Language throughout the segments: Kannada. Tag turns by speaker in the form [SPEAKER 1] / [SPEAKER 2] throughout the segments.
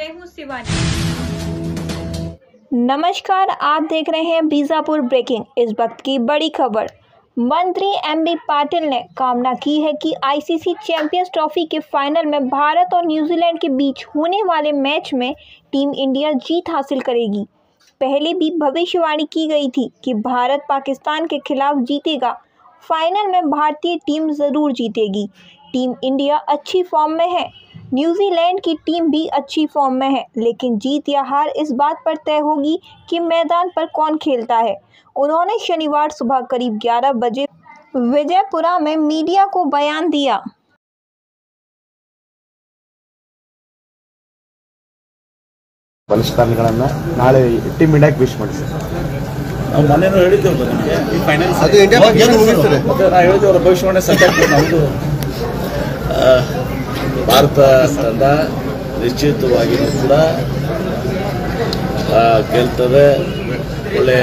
[SPEAKER 1] मैं हूं शिवानी।
[SPEAKER 2] नमस्कार, आप देख रहे हैं बीजापुर ब्रेकिंग। इस वक्त की बड़ी खबर। मंत्री एमबी पाटिल ने कामना की है कि आईसीसी चैंपियंस ट्रॉफी के फाइनल में भारत और न्यूजीलैंड के बीच होने वाले मैच में टीम इंडिया जीत हासिल करेगी। पहले भी भविष्यवाणी की गई थी कि भारत पाकिस्तान के खिलाफ जीतेगा। फाइनल में भारतीय टीम ज़रूर जीतेगी। टीम इंडिया अच्छी फॉर्म में है, न्यूजीलैंड की टीम भी अच्छी फॉर्म में है, लेकिन जीत या हार इस बात पर तय होगी कि मैदान पर कौन खेलता है। उन्होंने शनिवार सुबह करीब 11 बजे विजयपुरा में मीडिया को बयान दिया।
[SPEAKER 3] ಬಲಿಷ್ಠಾನಗಳನ್ನು ನಾಳೆ ಟೀಮ್ ಇಂಡಿಯಾಕ್ಕೆ ವಿಶ್ ಮಾಡಿ ಸರ್.
[SPEAKER 4] ನಾವು ಮೊನ್ನೆನೂ ಹೇಳಿದ್ದೇವೆ ನಿಮಗೆ ಈ ಫೈನಲ್ಸ್
[SPEAKER 3] ಅದು ಇಂಡಿಯಾ ಬಗ್ಗೆ ಊಹಿಸ್ತಾರೆ.
[SPEAKER 4] ಮತ್ತು ನಾವು ಹೇಳಿದ್ದೇವಲ್ಲ ಭವಿಷ್ಯವಾಣಿ ಸತ್ಯ ನಮ್ಮದು ಭಾರತ ತಂಡ ನಿಶ್ಚಿತವಾಗಿಯೂ ಕೂಡ ಗೆಲ್ತದೆ. ಒಳ್ಳೆ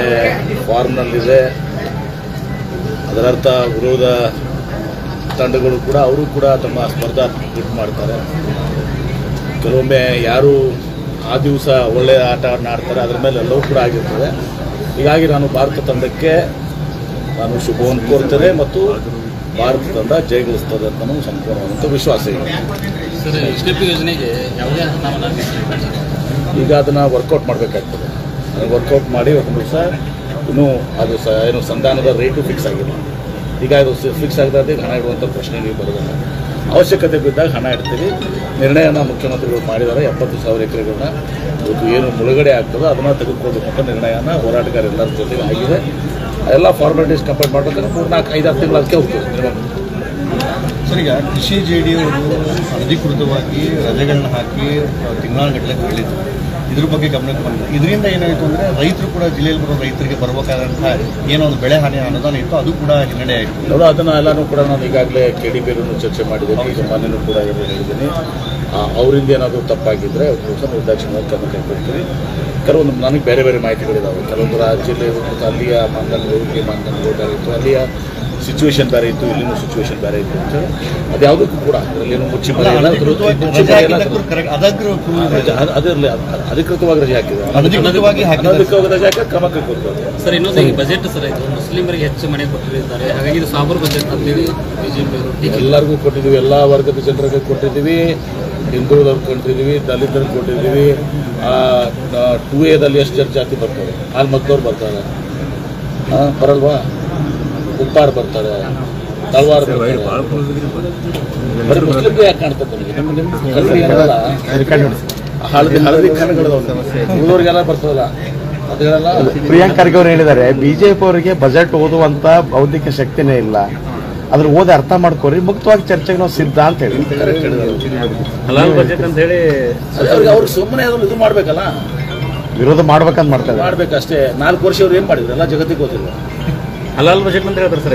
[SPEAKER 4] ಫಾರ್ಮ್ನಲ್ಲಿದೆ. ಅದರರ್ಥ ವಿರೋಧ ತಂಡಗಳು ಕೂಡ ಅವರು ಕೂಡ ತಮ್ಮ ಸ್ಪರ್ಧಾತ್ಮಕ ಮಾಡ್ತಾರೆ. ಕೆಲವೊಮ್ಮೆ ಯಾರು ಆ ದಿವಸ ಒಳ್ಳೆಯ ಆಟ ಆಡ್ತಾರೆ ಅದರ ಮೇಲೆ ಎಲ್ಲವೂ ಕೂಡ ಆಗಿರ್ತದೆ. ಹೀಗಾಗಿ ನಾನು ಭಾರತ ತಂಡಕ್ಕೆ ನಾನು ಶುಭವನ್ನು ಕೋರ್ತೇನೆ ಮತ್ತು ಭಾರತ ತಂಡ ಜಯಗಳಿಸ್ತದೆ ಅಂತ ನನಗೆ ಸಂಪೂರ್ಣವಾದಂಥ ವಿಶ್ವಾಸ ಇದೆ.
[SPEAKER 5] ಯೋಜನೆಗೆ ಯಾವುದೇ
[SPEAKER 4] ಈಗ ಅದನ್ನು ವರ್ಕೌಟ್ ಮಾಡಬೇಕಾಗ್ತದೆ. ವರ್ಕೌಟ್ ಮಾಡಿ ಒಂದು ದಿವಸ ಇನ್ನೂ ಅದು ಏನು ಸಂಧಾನದ ರೇಟು ಫಿಕ್ಸ್ ಆಗಿಲ್ಲ. ಈಗ ಅದು ಫಿಕ್ಸ್ ಆಗದೆ ಹಣ ಇಡುವಂಥ ಪ್ರಶ್ನೆ ನೀವು ಬರೋದಿಲ್ಲ. ಅವಶ್ಯಕತೆ ಬಿದ್ದಾಗ ಹಣ ಇಡ್ತೀವಿ. ನಿರ್ಣಯನ ಮುಖ್ಯಮಂತ್ರಿಗಳು ಮಾಡಿದ್ದಾರೆ. 70,000 ಎಕರೆಗಳನ್ನ ಇವತ್ತು ಏನು ಮುಳುಗಡೆ ಆಗ್ತದೆ ಅದನ್ನು ತೆಗೆದುಕೊಳ್ಬೇಕು ಅಂತ ನಿರ್ಣಯನ ಹೋರಾಟಗಾರ ಎಲ್ಲರ ಜೊತೆಗೆ ಆಗಿದೆ. ಎಲ್ಲ ಫಾರ್ಮಾಲಿಟೀಸ್ ಕಂಪ್ಲೀಟ್ ಮಾಡಬೇಕಂದ್ರೆ 3-4-5-6 ತಿಂಗಳು ಅದಕ್ಕೆ ಹೋಗ್ತದೆ.
[SPEAKER 3] ಸರ್, ಈಗ ಕೃಷಿ JD ಅವರು ಅಧಿಕೃತವಾಗಿ ರಜೆಗಳನ್ನ ಹಾಕಿ ತಿಂಗಳಗಟ್ಟಲೆ ಹೇಳಿದ್ರು. ಇದ್ರ ಬಗ್ಗೆ ಗಮನಕ್ಕೆ ಬಂದಿದೆ. ಇದರಿಂದ ಏನಾಯಿತು ಅಂದರೆ ರೈತರು ಕೂಡ ಜಿಲ್ಲೆಯಲ್ಲಿ ಬರೋ ರೈತರಿಗೆ ಬರಬೇಕಾದಂಥ ಏನೋ ಒಂದು ಬೆಳೆ ಹಾನಿ ಅನುದಾನ ಇತ್ತು, ಅದು ಕೂಡ ಹಿನ್ನಡೆ ಆಯಿತು.
[SPEAKER 4] ನೋಡು, ಅದನ್ನು ಎಲ್ಲನೂ ಕೂಡ ನಾನು ಈಗಾಗಲೇ KDP-ಯಲ್ಲೂ ಚರ್ಚೆ ಮಾಡಿದ್ದೀನಿ. ಈಗ ಮೊನ್ನೆನೂ ಕೂಡ ಹೇಳಿದ್ದೀನಿ. ಅವರಿಂದ ಏನಾದರೂ ತಪ್ಪಾಗಿದ್ದರೆ ಒಂದು ದಿವಸ ನಿರ್ದಾಕ್ಷಿಣ್ಯವಾಗಿ ಕ್ರಮ ಕೈಗೊಳ್ತೀವಿ. ಕೆಲವೊಂದು ನನಗೆ ಬೇರೆ ಬೇರೆ ಮಾಹಿತಿಗಳಿದ್ದಾವೆ. ಕೆಲವೊಂದು ಜಿಲ್ಲೆ ಅಲ್ಲಿಯ ಮಾನದಂಡಗಳು ಬೇರೆ ಇತ್ತು, ಅಲ್ಲಿಯ ಸಿಚುವೇಶನ್ ಬೇರೆ ಇತ್ತು, ಇಲ್ಲಿನೂ ಸಿಚುವೇಶನ್ ಬೇರೆ ಇತ್ತು ಅಂತ ಹೇಳಿ ಅದು ಯಾವುದಕ್ಕೂ ಕೂಡ ಅದರಲ್ಲೇನು ಅದಿರಲಿ. ಅಧಿಕೃತವಾಗಿ ರಜೆ ಹಾಕಿದೆ. ಅನಧಿಕೃತವಾಗಿ ರಜೆ ಹಾಕಿ ಕ್ರಮ ಕೈಗೊಳ್ತಾರೆ.
[SPEAKER 5] ಸರ್, ಇನ್ನೊಂದು ಬಜೆಟ್ ಸರ್, ಇದು ಮುಸ್ಲಿಮರಿಗೆ ಹೆಚ್ಚು ಮನೆ ಕೊಟ್ಟಿದ್ದಾರೆ. ಹಾಗಾಗಿ ಇದು ಸಾಬರ್ ಬಜೆಟ್ ಅಂತೇಳಿ BJP
[SPEAKER 4] ಎಲ್ಲರಿಗೂ ಕೊಟ್ಟಿದ್ದೀವಿ. ಎಲ್ಲ ವರ್ಗದ ಜನರಿಗೆ ಕೊಟ್ಟಿದ್ದೀವಿ. ಹಿಂದುಳಿದವ್ರಿಗೆ ಕೊಟ್ಟಿದ್ದೀವಿ, ದಲಿತರಿಗೆ ಕೊಟ್ಟಿದ್ದೀವಿ. 2A ಎಷ್ಟು ಜಾತಿ ಬರ್ತಾರೆ, ಆಲ್ಮಕ್ದವ್ರು ಬರ್ತಾರೆ, ಬರಲ್ವಾ? ಉಪ್ಪಾರ್ ಬರ್ತಾರೆ, ತಳವಾರ ಬರ್ತಾರೆ. ಬರೀ ಮುಸ್ಲಿಮ್ಗೆ ಯಾಕೆ ಕಾಣ್ತದೆ ನಿಮಗೆ? ಹಳದಿ ಕಣ್ಣುಗಳು ಉಳಿದವ್ರಿಗೆಲ್ಲ ಬರ್ತದಲ್ಲ ಅದೆಲ್ಲ.
[SPEAKER 3] ಪ್ರಿಯಾಂಕ್ ಖರ್ಗೆ ಅವರು ಹೇಳಿದ್ದಾರೆ, BJP ಅವರಿಗೆ ಬಜೆಟ್ ಓದುವಂತ ಬೌದ್ಧಿಕ ಶಕ್ತಿನೇ ಇಲ್ಲ, ಅದ್ರ ಓದಿ ಅರ್ಥ ಮಾಡ್ಕೋರಿ, ಮುಕ್ತವಾಗಿ ಚರ್ಚೆಗೆ ನಾವು ಸಿದ್ಧ ಅಂತ ಹೇಳಿ
[SPEAKER 5] ಹಲಾಲ್ ಬಜೆಟ್ ಅಂತ ಹೇಳಿ
[SPEAKER 4] ಅವ್ರು ಸುಮ್ಮನೆ ಅದನ್ನು ಇದು ಮಾಡ್ಬೇಕಲ್ಲ,
[SPEAKER 3] ವಿರೋಧ ಮಾಡ್ಬೇಕಂತ ಮಾಡ್ತಾರೆ.
[SPEAKER 4] ಮಾಡ್ಬೇಕಷ್ಟೇ. 4 ವರ್ಷ ಅವ್ರು ಏನು ಮಾಡಿದ್ರು ಎಲ್ಲ ಜಗತ್ತಿಗೆ ಗೊತ್ತಿಲ್ಲ.
[SPEAKER 5] ಹಲಾಲ್ ಬಜೆಟ್ ಅಂತ ಹೇಳ್ತಾರೆ ಸರ್.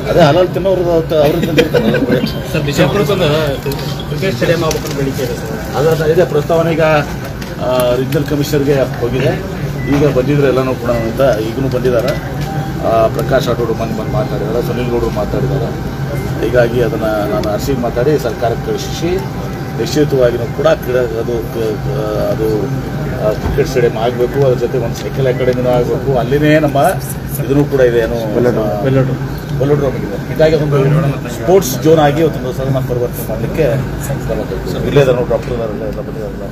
[SPEAKER 4] ಅದೇ ಹಲಾಲ್ ತಿನ್ನೋರು ಅವ್ರಿಗೆ ತಂದಿರ್ತಾರೆ.
[SPEAKER 5] ಸರ್, ಬಿಜಾಪುರಕ್ಕೊಂದು ಕ್ರಿಕೆಟ್ ಸ್ಟೇಡಿಯಂ ಆಗ್ಬೇಕಂತ ಬೇಡಿಕೆ ಇದೆ ಸರ್.
[SPEAKER 4] ಅದರ ಇದೆ ಪ್ರಸ್ತಾವನೆ. ಈಗ ರೀಜನಲ್ ಕಮಿಷನರ್ಗೆ ಹೋಗಿದೆ. ಈಗ ಬಂದಿದ್ರೆ ಎಲ್ಲನೂ ಕೂಡ ಅಂತ ಈಗಲೂ ಬಂದಿದ್ದಾರೆ. ಪ್ರಕಾಶ್ ರಾಠೋಡ್ ಬಂದು ಮಾತಾಡಿದ್ದಾರೆ, ಸುನಿಲ್ ಗೌಡರು ಮಾತಾಡಿದ್ದಾರೆ. ಹೀಗಾಗಿ ಅದನ್ನು ನಾನು RC ಮಾತಾಡಿ ಸರ್ಕಾರಕ್ಕೆ ಕಳಿಸಿ ನಿಶ್ಚಿತವಾಗಿಯೂ ಕೂಡ ಅದು ಕ್ರಿಕೆಟ್ ಸ್ಟೇಡಿಯಂ ಆಗಬೇಕು. ಅದ್ರ ಜೊತೆ ಒಂದು ಸೈಕಲ್ ಅಕಾಡೆಮಿನೂ ಆಗಬೇಕು. ಅಲ್ಲಿನೇ ನಮ್ಮ ಇದನ್ನು ಕೂಡ ಇದೆ, ಏನು ವೆಲ್ಲೋಡ್ರೋಮ್ ಇದೆ. ಹೀಗಾಗಿ ಅದೊಂದು ಸ್ಪೋರ್ಟ್ಸ್ ಝೋನ್ ಆಗಿ ಒಂದು ಸದನ ಪರಿವರ್ತನೆ ಮಾಡಲಿಕ್ಕೆ ಇಲ್ಲೇ ಡಾಕ್ಟರ್ ಎಲ್ಲ ಬಂದಿದ್ದಾರಲ್ಲ.